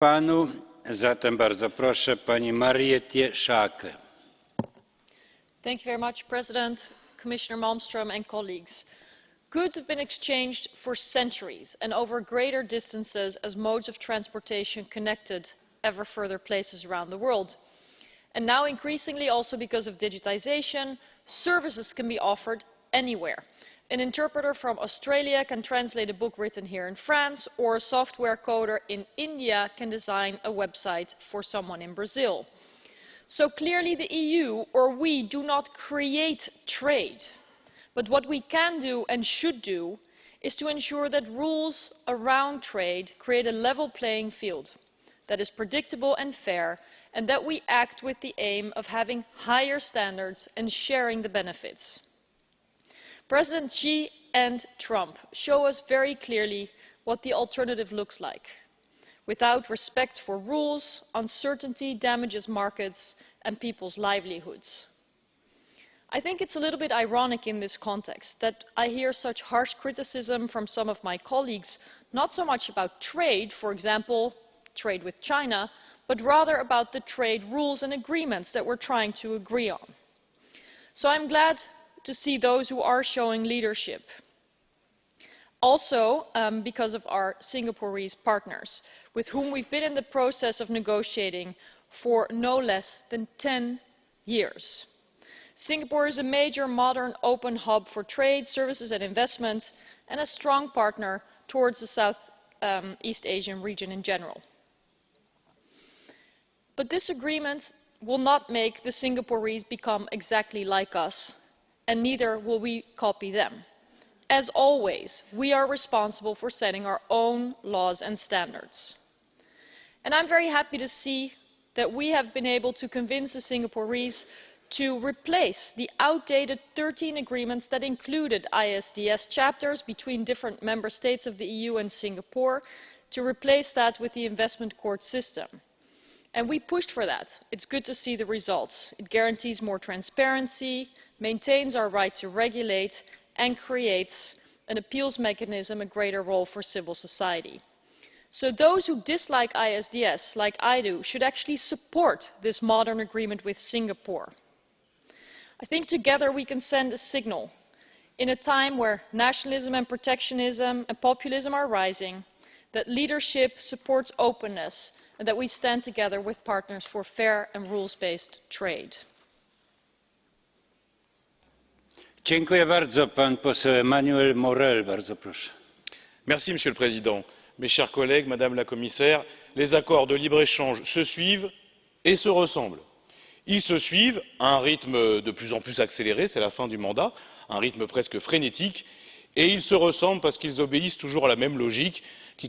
Panu, zatem bardzo proszę pani Marietje Schaake. Thank you very much, President, Commissioner Malmström and colleagues. Goods have been exchanged for centuries and over greater distances as modes of transportation connected ever further places around the world. And now increasingly also because of digitization, services can be offered anywhere. An interpreter from Australia can translate a book written here in France, or a software coder in India can design a website for someone in Brazil. So clearly the EU, or we, do not create trade. But what we can do and should do is to ensure that rules around trade create a level playing field that is predictable and fair, and that we act with the aim of having higher standards and sharing the benefits. President Xi and Trump show us very clearly what the alternative looks like. Without respect for rules, uncertainty damages markets and people's livelihoods. I think it's a little bit ironic in this context that I hear such harsh criticism from some of my colleagues, not so much about trade, for example, trade with China, but rather about the trade rules and agreements that we're trying to agree on. So I'm glad to see those who are showing leadership. Also, because of our Singaporese partners, with whom we've been in the process of negotiating for no less than 10 years. Singapore is a major modern open hub for trade, services and investment, and a strong partner towards the Southeast Asian region in general. But this agreement will not make the Singaporeans become exactly like us, and neither will we copy them. As always, we are responsible for setting our own laws and standards. And I'm very happy to see that we have been able to convince the Singaporeans to replace the outdated 13 agreements that included ISDS chapters between different member states of the EU and Singapore, to replace that with the investment court system. And we pushed for that. It's good to see the results. It guarantees more transparency, maintains our right to regulate, and creates an appeals mechanism, a greater role for civil society. So those who dislike ISDS, like I do, should actually support this modern agreement with Singapore. I think together we can send a signal in a time where nationalism and protectionism and populism are rising, that leadership supports openness, and that we stand together with partners for fair and rules-based trade. Dziękuję bardzo. Pan poseł Emmanuel Morel, bardzo proszę. Merci, Monsieur le Président. Mes chers collègues, Madame la Commissaire, les accords de libre-échange se suivent et se ressemblent. Ils se suivent à un rythme de plus en plus accéléré, c'est la fin du mandat, un rythme presque frénétique, et ils se ressemblent parce qu'ils obéissent toujours à la même logique qui